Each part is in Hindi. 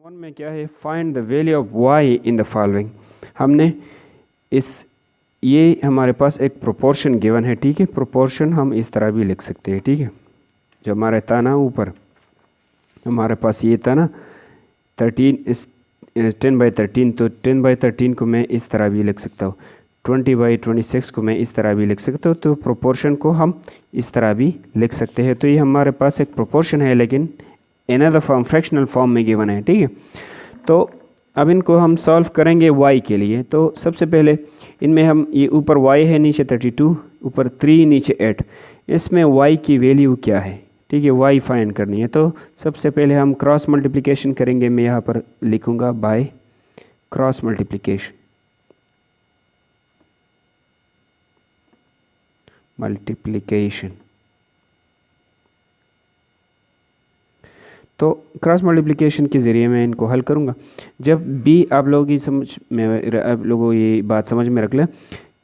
वन में क्या है, find the value of y in the following. हमने ये हमारे पास एक प्रोपोर्शन गिवन है, ठीक है। प्रोपोर्शन हम इस तरह भी लिख सकते हैं, ठीक है। जो हमारा था ना ऊपर, हमारे पास ये था ना 10/13, तो 10/13 को मैं इस तरह भी लिख सकता हूँ, 20/26 को मैं इस तरह भी लिख सकता हूँ। तो प्रोपोर्शन को हम इस तरह भी लिख सकते हैं। तो ये हमारे पास एक प्रोपोर्शन है, लेकिन अनदर फॉर्म, फ्रैक्शनल फॉर्म में गिवन है, ठीक है। तो अब इनको हम सॉल्व करेंगे y के लिए। तो सबसे पहले इनमें हम, ये ऊपर y है, नीचे 32, ऊपर 3, नीचे 8, इसमें y की वैल्यू क्या है, ठीक है, y फाइंड करनी है। तो सबसे पहले हम क्रॉस मल्टीप्लिकेशन करेंगे। मैं यहाँ पर लिखूँगा बाय क्रॉस मल्टीप्लिकेशन। तो क्रॉस मल्टीप्लिकेशन के ज़रिए मैं इनको हल करूँगा। जब भी आप लोग ये बात समझ में रख लें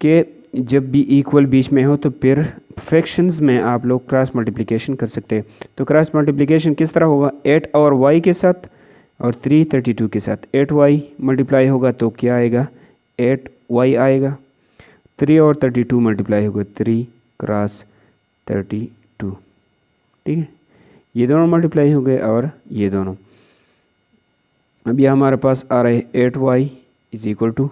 कि जब भी इक्वल बीच में हो तो फिर फ्रैक्शंस में आप लोग क्रॉस मल्टीप्लिकेशन कर सकते हैं। तो क्रॉस मल्टीप्लिकेशन किस तरह होगा, 8 और y के साथ और 3 32 के साथ 8y मल्टीप्लाई होगा तो क्या आएगा, 8y आएगा। 3 और 32 मल्टीप्लाई होगा 3 क्रॉस 32, ठीक है। ये दोनों मल्टीप्लाई हो गए और ये दोनों। अब ये हमारे पास आ रहे 8y इज इक्वल टू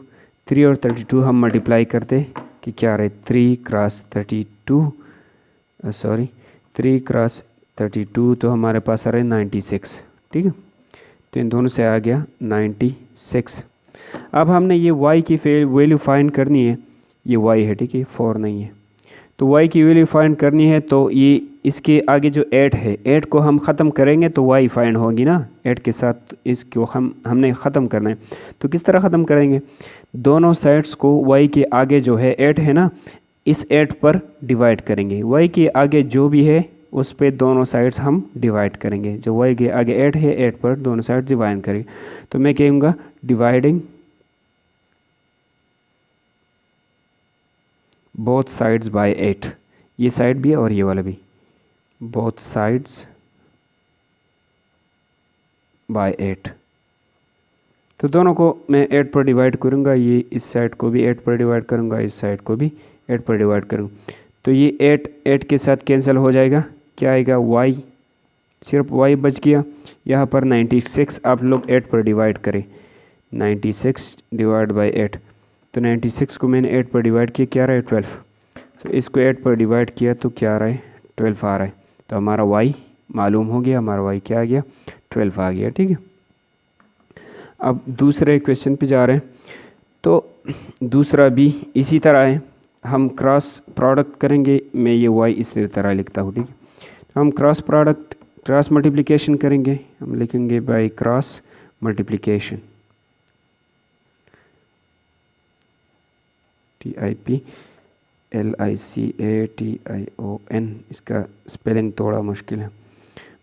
3 और 32 हम मल्टीप्लाई करते कि क्या आ रहे, 3 क्रॉस 32, तो हमारे पास आ रहे 96, ठीक है। तो इन दोनों से आ गया 96। अब हमने ये y की वैल्यू फाइंड करनी है। ये y है, ठीक है, 4 नहीं है। तो y की वैल्यू फाइंड करनी है, तो ये इसके आगे जो 8 है, 8 को हम ख़त्म करेंगे तो y फाइंड होगी ना। 8 के साथ इसको हमने ख़त्म करना है। तो किस तरह ख़त्म करेंगे, दोनों साइड्स को y के आगे जो है 8 है ना, इस 8 पर डिवाइड करेंगे। y के आगे जो भी है उस पे दोनों साइड्स हम डिवाइड करेंगे। जो y के आगे 8 है, 8 पर दोनों साइड्स डिवाइड करेंगे। तो मैं कहूँगा डिवाइडिंग बोथ साइड्स बाय 8, ये साइड भी और ये वाला भी, बोथ साइड्स बाय 8। तो दोनों को मैं 8 पर डिवाइड करूँगा, ये इस साइड को भी 8 पर डिवाइड करूँगा, इस साइड को भी 8 पर डिवाइड करूँगा। तो ये 8 के साथ कैंसिल हो जाएगा, क्या आएगा, y, सिर्फ y बच गया। यहाँ पर 96 आप लोग 8 पर डिवाइड करें, 96 डिवाइड बाई 8। तो 96 को मैंने 8 पर डिवाइड किया, क्या रहा है, 12। तो इसको 8 पर डिवाइड किया तो क्या आ रहा है, 12 आ रहा है। तो हमारा y मालूम हो गया, हमारा y क्या आ गया, 12 आ गया, ठीक है। अब दूसरे क्वेश्चन पे जा रहे हैं। तो दूसरा भी इसी तरह है, हम क्रॉस प्रोडक्ट करेंगे। मैं ये y इसी तरह लिखता हूँ, ठीक है। तो हम क्रॉस मल्टीप्लिकेशन करेंगे। हम लिखेंगे बाय क्रॉस मल्टीप्लिकेशन, TIPLICATION, इसका स्पेलिंग थोड़ा मुश्किल है।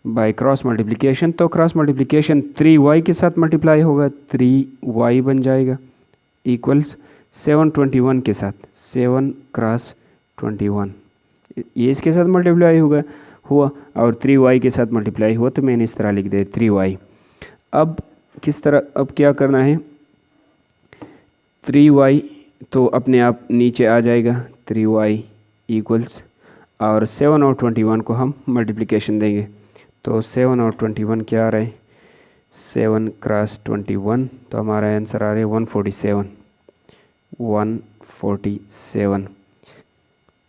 बाय क्रॉस मल्टीप्लिकेशन, तो क्रॉस मल्टीप्लिकेशन 3y के साथ मल्टीप्लाई होगा, 3y बन जाएगा इक्वल्स 721 के साथ, 7 क्रॉस 21, ये इसके साथ मल्टीप्लाई हुआ और 3y के साथ मल्टीप्लाई हुआ, तो मैंने इस तरह लिख दिया 3y। अब किस तरह, अब क्या करना है, 3y तो अपने आप नीचे आ जाएगा, 3y इक्वल्स, और 7 और 21 को हम मल्टीप्लिकेशन देंगे। तो 7 और 21 क्या आ रहा है, 7 क्रॉस 21, तो हमारा आंसर आ रहा है 147।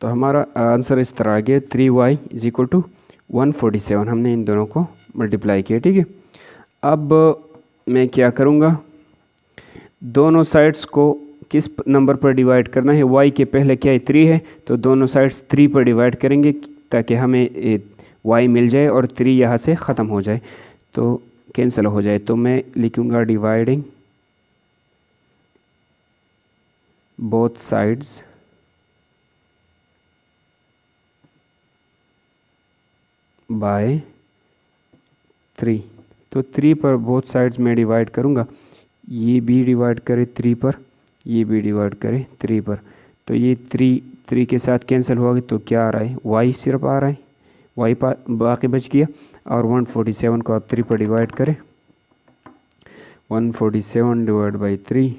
तो हमारा आंसर इस तरह आ गया, 3y इज इक्वल टू 147। हमने इन दोनों को मल्टीप्लाई किया, ठीक है। अब मैं क्या करूँगा, दोनों साइड्स को किस नंबर पर डिवाइड करना है, y के पहले क्या है, 3 है, तो दोनों साइड्स 3 पर डिवाइड करेंगे ताकि हमें y मिल जाए और 3 यहाँ से ख़त्म हो जाए, तो कैंसिल हो जाए। तो मैं लिखूँगा डिवाइडिंग बोथ साइड्स बाय 3। तो 3 पर बोथ साइड्स में डिवाइड करूँगा, ये भी डिवाइड करे 3 पर, ये भी डिवाइड करे 3 पर। तो ये 3 के साथ कैंसिल होगा, तो क्या आ रहा है, y सिर्फ आ रहा है, y बाकी बच गया, और 147 को आप 3 पर डिवाइड करें 147 डिवाइड बाई 3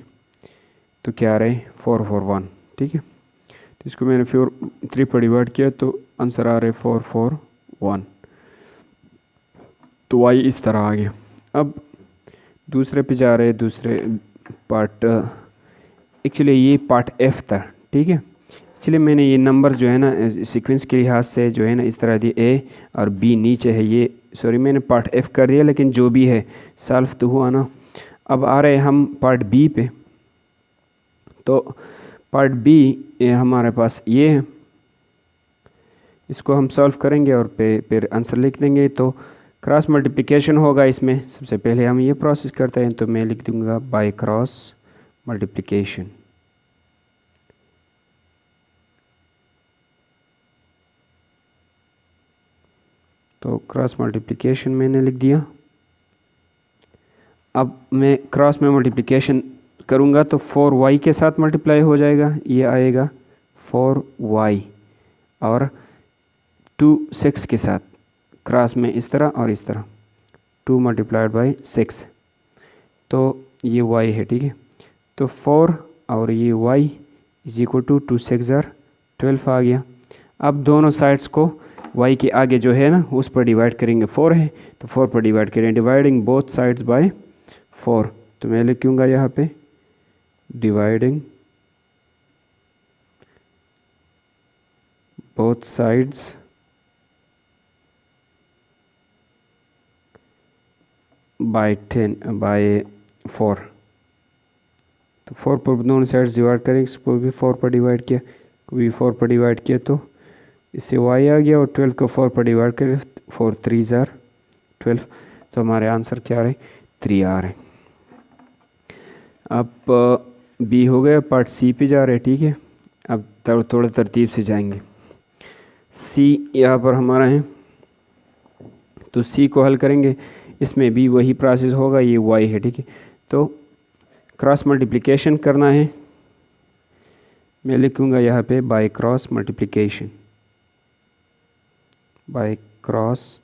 तो क्या आ रहा है 441, ठीक है। तो इसको मैंने 3 पर डिवाइड किया तो आंसर आ रहा है 441। तो y इस तरह आ गया। अब दूसरे पे जा रहे हैं, दूसरे पार्ट, एक्चुअली ये पार्ट f था, ठीक है। एक्चुअली मैंने ये नंबर्स जो है ना सीक्वेंस के लिहाज से जो है ना इस तरह दिए, a और b नीचे है, ये सॉरी मैंने पार्ट f कर दिया, लेकिन जो भी है सॉल्व तो हुआ ना। अब आ रहे हम पार्ट b पे। तो पार्ट b हमारे पास ये है, इसको हम सॉल्व करेंगे और फिर आंसर लिख देंगे। तो क्रॉस मल्टीप्लिकेशन होगा इसमें। सबसे पहले हम ये प्रोसेस करते हैं, तो मैं लिख दूंगा बाय क्रॉस मल्टीप्लिकेशन। तो क्रॉस मल्टीप्लिकेशन मैंने लिख दिया। अब मैं क्रॉस में मल्टीप्लिकेशन करूँगा तो 4y के साथ मल्टीप्लाई हो जाएगा, ये आएगा 4y, और 2 6 के साथ क्रॉस में इस तरह और इस तरह 2 मल्टीप्लाइड बाई 6, तो ये y है, ठीक है। तो 4 और ये y इज इक्वल टू 2 6 12 आ गया। अब दोनों साइड्स को y के आगे जो है ना उस पर डिवाइड करेंगे, 4 है तो 4 पर डिवाइड करें, डिवाइडिंग बोथ साइड्स बाय 4। तो मैं लिखूँगा यहाँ पे डिवाइडिंग बोथ साइड्स बाय 4। तो 4 पर दोनों साइड्स डिवाइड करें, इसको भी 4 पर डिवाइड किया, को भी 4 पर डिवाइड किया, तो इससे y आ गया, और 12 को 4 पर डिवाइड करें, 4 3 12। तो हमारे आंसर क्या आ रहे 3 आ रहे। अब b हो गया, पार्ट c पे जा रहे हैं, ठीक है। अब थोड़ा तरतीब से जाएंगे। c यहाँ पर हमारा है, तो c को हल करेंगे, इसमें भी वही प्रोसेस होगा, ये y है, ठीक है। तो क्रॉस मल्टीप्लिकेशन करना है, मैं लिखूँगा यहाँ पे by cross multiplication, by cross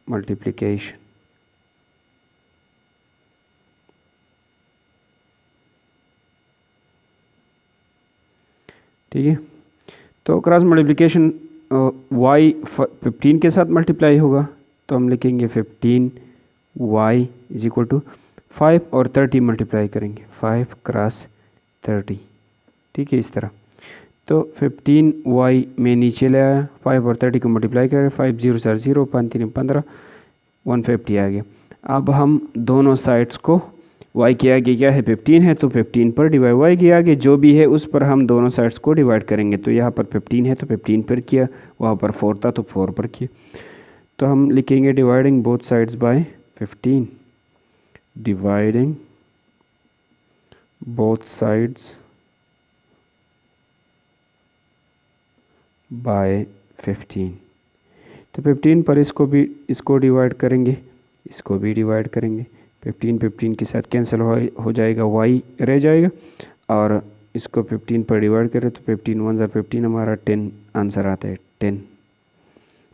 multiplication. ठीक है। तो क्रॉस मल्टीप्लिकेशन y 15 के साथ मल्टीप्लाई होगा, तो हम लिखेंगे 15y इज इक्वल टू 5 और 30 मल्टीप्लाई करेंगे, 5 क्रॉस 30, ठीक है, इस तरह। तो 15y में नीचे ले आया, 5 और 30 को मल्टीप्लाई करें, 5 0 4 0 5 3 15, 150 आ गया। अब हम दोनों साइड्स को y के आगे क्या है 15 है, तो 15 पर डिवाइड, y के आगे जो भी है उस पर हम दोनों साइड्स को डिवाइड करेंगे। तो यहाँ पर 15 है तो 15 पर किया, वहाँ पर 4 था तो 4 पर किया। तो हम लिखेंगे dividing both sides by 15, dividing both sides by 15। तो 15 पर इसको डिवाइड करेंगे, इसको भी डिवाइड करेंगे, 15 के साथ कैंसिल हो जाएगा, y रह जाएगा, और इसको 15 पर डिवाइड करें तो 15 1 15, हमारा 10 आंसर आता है 10।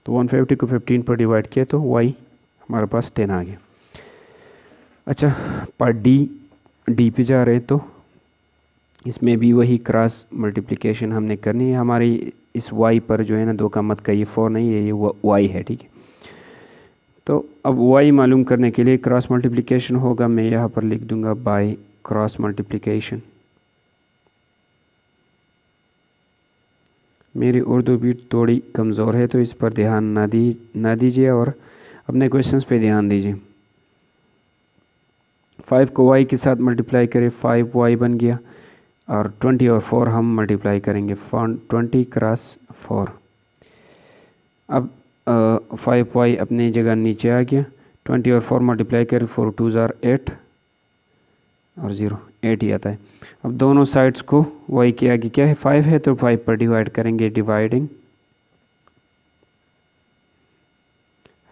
तो 150 को 15 पर डिवाइड किया तो y हमारे पास 10 आ गया। अच्छा, पार्ट डी पे जा रहे हैं, तो इसमें भी वही क्रॉस मल्टीप्लिकेशन हमने करनी है। हमारी इस y पर जो है ना 2 का मत का, ये 4 नहीं है, ये y है, ठीक है। तो अब y मालूम करने के लिए क्रॉस मल्टीप्लिकेशन होगा, मैं यहाँ पर लिख दूंगा बाय क्रॉस मल्टीप्लिकेशन। मेरी उर्दू भी थोड़ी कमज़ोर है, तो इस पर ध्यान ना दीजिए और अपने क्वेश्चंस पे ध्यान दीजिए। 5 को y के साथ मल्टीप्लाई करें, 5y बन गया, और 20 और 4 हम मल्टीप्लाई करेंगे, 20 क्रॉस 4। अब 5y अपनी जगह नीचे आ गया, 20 और 4 मल्टीप्लाई करें, 4 2 8 और 0 8 ही आता है। अब दोनों साइड्स को y के आगे क्या है 5 है, तो 5 पर डिवाइड करेंगे, डिवाइडिंग,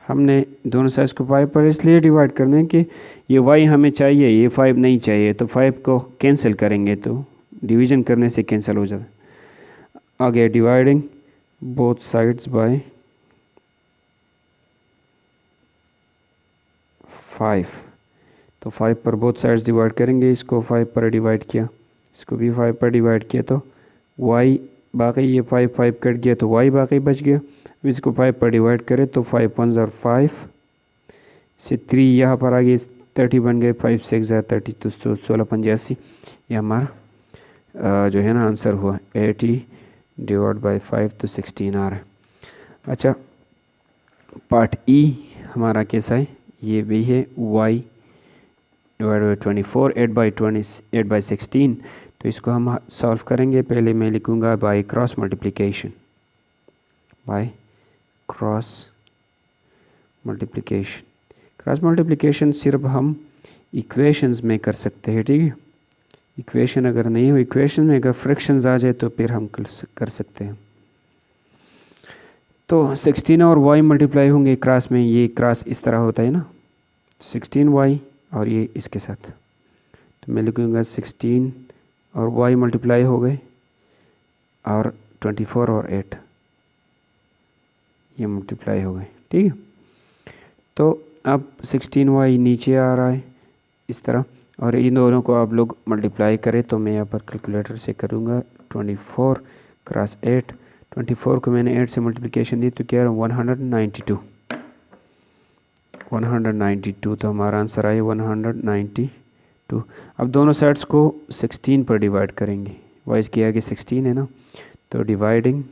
हमने दोनों साइड्स को 5 पर इसलिए डिवाइड करने कि ये y हमें चाहिए, ये 5 नहीं चाहिए, तो 5 को कैंसिल करेंगे, तो डिवीजन करने से कैंसिल हो जाता है। आगे डिवाइडिंग बोथ साइड्स बाय 5, तो 5 पर बोथ साइड्स डिवाइड करेंगे, इसको 5 पर डिवाइड किया, इसको भी 5 पर डिवाइड किया, तो y बाकी ये 5 5 कट गया तो y बाकी बच गया। इसको 5 पर डिवाइड करें तो 5 1 और 5 से 3 यहाँ पर आ गए 30 बन गए, 5 6 30 तो 16 85, ये हमारा जो है ना आंसर हुआ 80 डिवाइड बाई 5 तो 16 आ रहा है। अच्छा पार्ट ई हमारा कैसा है, ये भी है y डिवाइड बाई 24 8 बाई 16, तो इसको हम सॉल्व करेंगे। पहले मैं लिखूँगा by cross multiplication, by cross multiplication. Cross multiplication सिर्फ हम इक्वेशंस में कर सकते हैं, ठीक है। इक्वेशन अगर नहीं हो, इक्वेशन में अगर फ्रैक्शंस आ जाए तो फिर हम कर सकते हैं। तो 16 और y मल्टीप्लाई होंगे क्रॉस में, ये क्रॉस इस तरह होता है ना, 16y और ये इसके साथ, तो मैं लिखूँगा 16 और y मल्टीप्लाई हो गए और 24 और 8 ये मल्टीप्लाई हो गए, ठीक है। तो अब 16y नीचे आ रहा है इस तरह, और इन दोनों को आप लोग मल्टीप्लाई करें तो मैं यहाँ पर कैलकुलेटर से करूँगा 24 क्रॉस 8, 24 को मैंने 8 से मल्टीप्लिकेशन दी तो क्या है 192, 192, तो हमारा आंसर आया 192। अब दोनों साइड्स को 16 पर डिवाइड करेंगे, वाइज किया कि 16 है ना, तो डिवाइडिंग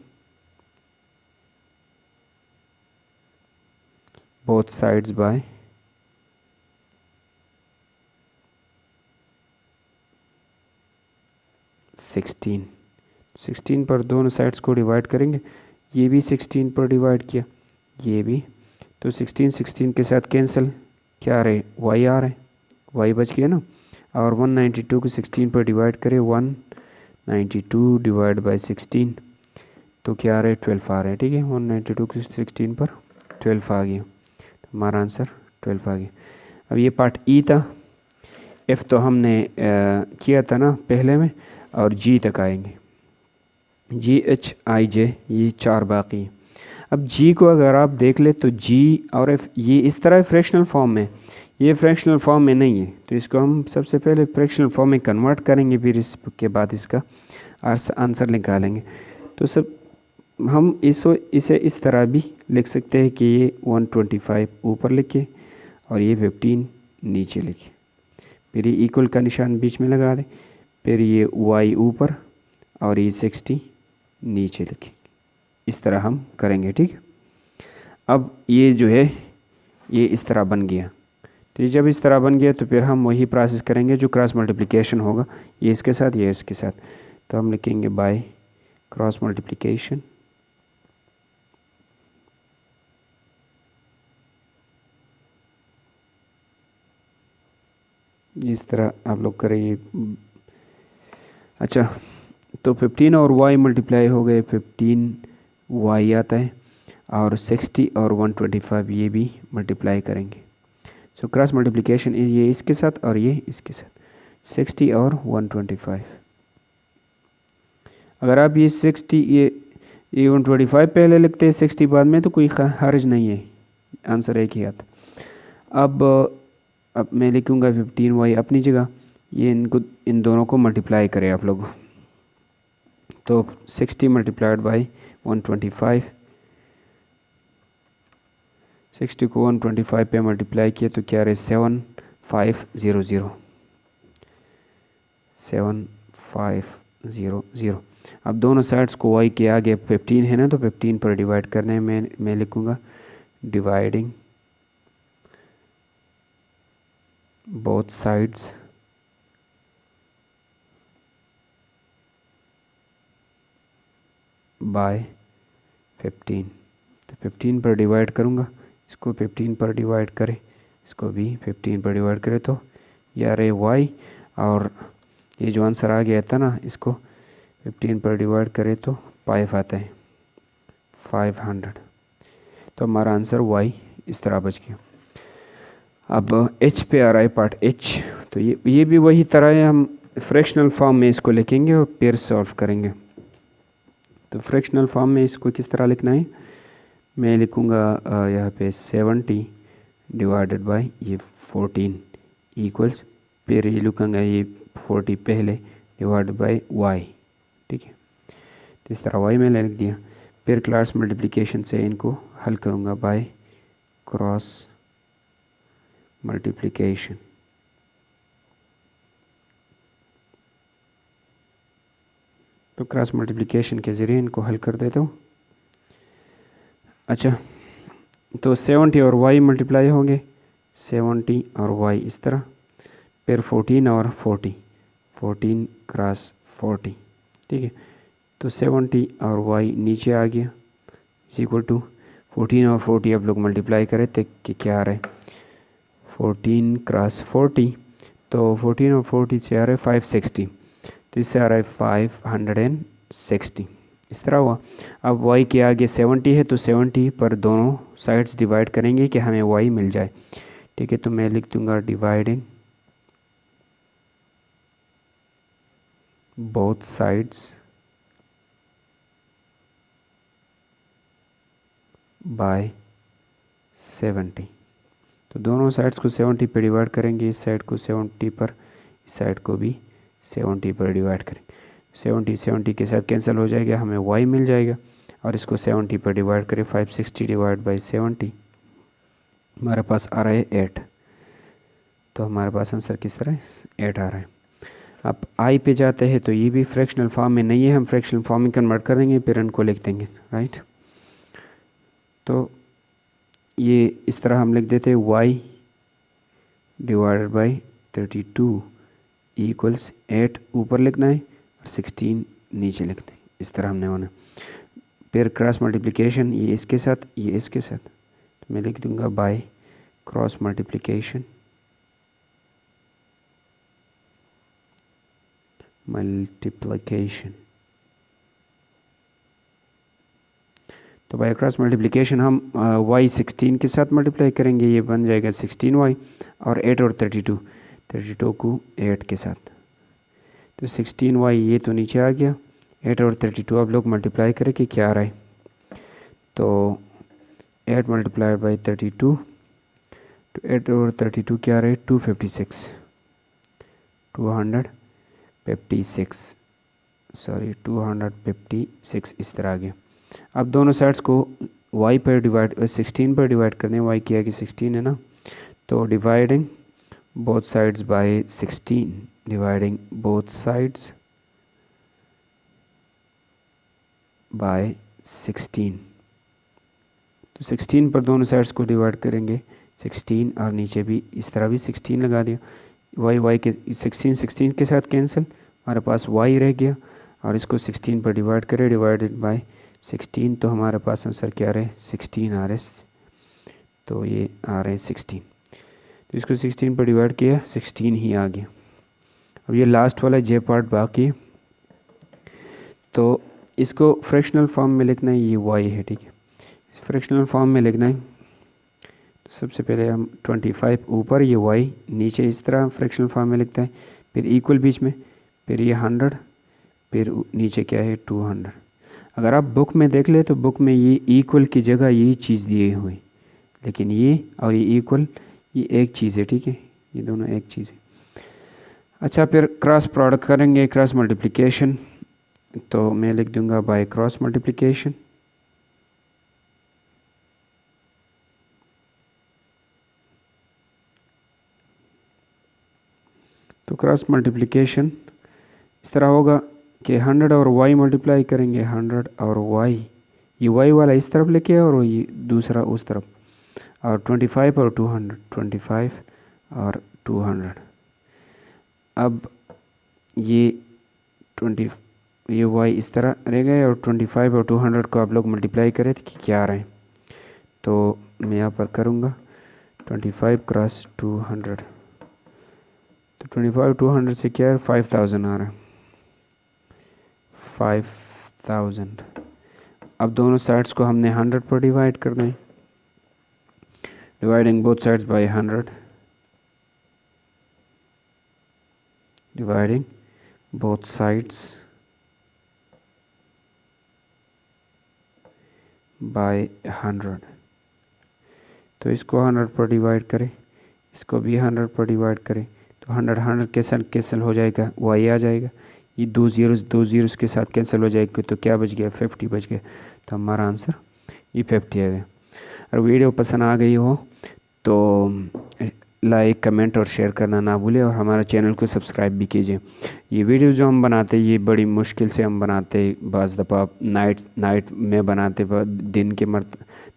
बोथ साइड्स बाय 16 पर दोनों साइड्स को डिवाइड करेंगे, ये भी 16 पर डिवाइड किया, ये भी, तो 16 के साथ कैंसिल, क्या आ रहे y आ रहे, y बच गया ना, और 192 को 16 पर डिवाइड करें, 192 डिवाइड बाई 16 तो क्या आ रहा है 12 आ रहा है, ठीक है। 192 को 16 पर 12 आ गया, तो हमारा आंसर 12 आ गया। अब ये पार्ट ई था, एफ तो हमने किया था ना पहले में, और जी तक आएंगे, जी एच आई जे ये 4 बाकी हैं। अब जी को अगर आप देख ले तो जी और एफ ये इस तरह फ्रैक्शनल फॉर्म में, ये फ्रैक्शनल फॉर्म में नहीं है, तो इसको हम सबसे पहले फ्रैक्शनल फॉर्म में कन्वर्ट करेंगे, फिर इसके बाद इसका आंसर निकालेंगे। तो सब हम इसे इस तरह भी लिख सकते हैं कि ये 125 ऊपर लिखे और ये 15 नीचे लिखे, फिर ये इक्वल का निशान बीच में लगा दें, फिर ये y ऊपर और ये 60 नीचे लिखें, इस तरह हम करेंगे, ठीक है। अब ये जो है ये इस तरह बन गया, तो जब इस तरह बन गया तो फिर हम वही प्रोसेस करेंगे जो क्रॉस मल्टीप्लिकेशन होगा, ये इसके साथ ये इसके साथ, तो हम लिखेंगे बाय क्रॉस मल्टीप्लिकेशन, इस तरह आप लोग करेंगे। अच्छा तो 15 और y मल्टीप्लाई हो गए, 15y आता है, और 60 और 125 ये भी मल्टीप्लाई करेंगे। सो क्रॉस मल्टीप्लिकेशन ये इसके साथ और ये इसके साथ, 60 और 125। अगर आप ये 60 ये 125 पहले लिखते हैं 60 बाद में तो कोई हर्ज नहीं है, आंसर एक ही आता। अब मैं लिखूँगा 15y अपनी जगह, ये इन दोनों को मल्टीप्लाई करें आप लोग, तो 60 मल्टीप्लाइड बाई 125, 60 को 125 पे मल्टीप्लाई किया तो क्या रहे 7500, 7500। अब दोनों साइड्स को y के आगे 15 है ना, तो 15 पर डिवाइड करने में मैं लिखूँगा डिवाइडिंग बोथ साइड्स बाय 15, तो 15 पर डिवाइड करूँगा, इसको 15 पर डिवाइड करें, इसको भी 15 पर डिवाइड करें, तो यार ये y और ये जो आंसर आ गया था ना, इसको 15 पर डिवाइड करें तो 5 आता है, 500, तो हमारा आंसर y इस तरह बच गया। अब h पे आ रहा है पार्ट h, तो ये भी वही तरह है, हम फ्रैक्शनल फॉर्म में इसको लिखेंगे और फिर सॉल्व करेंगे। तो फ्रैक्शनल फॉर्म में इसको किस तरह लिखना है, मैं लिखूँगा यहाँ पे 70 डिवाइडेड बाई ये 14 इक्वल्स, फिर ये लिखूँगा ये 40 पहले डिवाइड बाई वाई, ठीक है। तो इस तरह वाई मैंने लिख दिया। फिर क्लास मल्टीप्लिकेशन से इनको हल करूँगा बाय क्रॉस मल्टीप्लिकेशन। तो क्रॉस मल्टीप्लिकेशन के ज़रिए इनको हल कर देता हूँ। अच्छा, तो 70 और y मल्टीप्लाई होंगे, 70 और y इस तरह, फिर 14 और 40, 14 क्रॉस 40, ठीक है। तो 70 और y नीचे आ गया इज इक्वल टू 14 और 40 आप लोग मल्टीप्लाई करें तो कि क्या आ रहा है 14 क्रॉस 40, तो 14 और 40 से आ रहा है 560, तो इससे आ रहा है 560 इस तरह हुआ। अब y के आगे 70 है तो 70 पर दोनों साइड्स डिवाइड करेंगे कि हमें y मिल जाए, ठीक है। तो मैं लिख दूंगा डिवाइडिंग बोथ साइड्स बाय 70। तो दोनों साइड्स को 70 पर डिवाइड करेंगे, इस साइड को 70 पर, इस साइड को भी 70 पर डिवाइड करेंगे। 70 के साथ कैंसिल हो जाएगा, हमें y मिल जाएगा। और इसको 70 पर डिवाइड करें, 560 डिवाइड बाई 70 हमारे पास आ रहा है 8। तो हमारे पास आंसर किस तरह 8 आ रहा है। अब आई पे जाते हैं तो ये भी फ्रैक्शनल फॉर्म में नहीं है, हम फ्रैक्शनल फॉर्म में कन्वर्ट कर देंगे, फिर इनको लिख देंगे, राइट। तो ये इस तरह हम लिख देते हैं y डिवाइडेड बाई 32 इक्वल्स 8 ऊपर लिखना है और 16 नीचे लिखना है, इस तरह हमने होना। फिर क्रॉस मल्टीप्लिकेशन, ये इसके साथ ये इसके साथ, तो मैं लिख दूंगा बाय क्रॉस मल्टीप्लिकेशन तो बाय क्रॉस मल्टीप्लिकेशन हम y 16 के साथ मल्टीप्लाई करेंगे, ये बन जाएगा 16y, और 8 और 32 को 8 के साथ, तो 16y ये तो नीचे आ गया, 8 और 32 आप लोग मल्टीप्लाई करें कि क्या आ रहा है। तो 8 मल्टीप्लाइड बाई 32, तो 8 और 32 क्या आ रहा है 256, सॉरी 256 इस तरह आ गया। अब दोनों साइड्स को y पर डिवाइड 16 पर डिवाइड करने, y किया कि 16 है ना, तो dividing both sides by 16, dividing both sides by 16, तो 16 पर दोनों साइड्स को डिवाइड करेंगे 16, और नीचे भी इस तरह भी 16 लगा दिया। y के 16 के साथ कैंसिल, हमारे पास y रह गया, और इसको 16 पर डिवाइड करें, डिवाइडेड बाय 16, तो हमारे पास आंसर क्या आ रहा है 16 आ रहा है। तो ये आ रहे हैं 16, तो इसको 16 पर डिवाइड किया 16 ही आ गया। अब ये लास्ट वाला जे पार्ट बाकी है, तो इसको फ्रैक्शनल फॉर्म में लिखना है, ये y है, ठीक है। फ्रैक्शनल फॉर्म में लिखना है, तो सबसे पहले हम 25 ऊपर, ये y नीचे, इस तरह फ्रैक्शनल फॉर्म में लिखता है। फिर इक्वल बीच में, फिर ये 100, फिर नीचे क्या है 200। अगर आप बुक में देख ले तो बुक में ये इक्वल की जगह यही चीज़ दिए हुए, लेकिन ये और ये इक्वल ये एक चीज़ है, ठीक है, ये दोनों एक चीज़ है। अच्छा, फिर क्रॉस प्रोडक्ट करेंगे, क्रॉस मल्टीप्लिकेशन, तो मैं लिख दूंगा बाय क्रॉस मल्टीप्लिकेशन। तो क्रॉस मल्टीप्लिकेशन इस तरह होगा कि 100 और y मल्टीप्लाई करेंगे, 100 और y, ये y वाला इस तरफ लेके और ये दूसरा उस तरफ, और 25 और 200, 25 और 200। अब ये y इस तरह रह गए, और 25 और 200 को आप लोग मल्टीप्लाई करें तो क्या आ रहे हैं। तो मैं यहाँ पर करूँगा 25 क्रॉस 200, तो 25 200 से क्या है 5000 आ रहा है, 5000। अब दोनों साइड्स को हमने 100 पर डिवाइड करना है, dividing both sides by 100, dividing both sides by 100। तो इसको 100 पर डिवाइड करें, इसको भी 100 पर डिवाइड करें तो 100 कैंसिल हो जाएगा, वाई आ जाएगा। ये 2 ज़ीरोज़ के साथ कैंसिल हो जाएगा तो क्या बच गया, 50 बच गया। तो हमारा आंसर ये 50 आ गया। अगर वीडियो पसंद आ गई हो तो लाइक कमेंट और शेयर करना ना भूलें और हमारा चैनल को सब्सक्राइब भी कीजिए। ये वीडियो जो हम बनाते हैं ये बड़ी मुश्किल से हम बनाते, बाज़ दफ़ा नाइट में बनाते,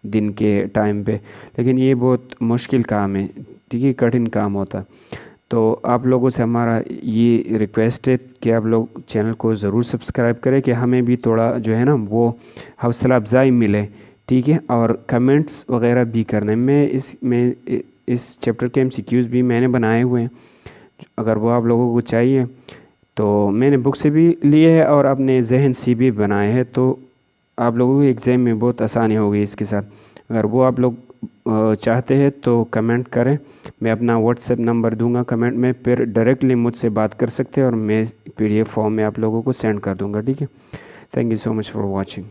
दिन के टाइम पे, लेकिन ये बहुत मुश्किल काम है, ठीक है, कठिन काम होता है। तो आप लोगों से हमारा ये रिक्वेस्ट है कि आप लोग चैनल को ज़रूर सब्सक्राइब करें कि हमें भी थोड़ा जो है ना वो हौसला अफजाई मिले, ठीक है। और कमेंट्स वगैरह भी करने में इस चैप्टर के MCQs भी मैंने बनाए हुए हैं, अगर वो आप लोगों को चाहिए तो मैंने बुक से भी लिए है और अपने जहन से भी बनाए हैं, तो आप लोगों को एग्ज़ाम में बहुत आसानी होगी इसके साथ। अगर वो आप लोग चाहते हैं तो कमेंट करें, मैं अपना व्हाट्सएप नंबर दूंगा कमेंट में, फिर डायरेक्टली मुझसे बात कर सकते हैं और मैं PDF फॉर्म में आप लोगों को सेंड कर दूंगा, ठीक है। Thank you so much for watching.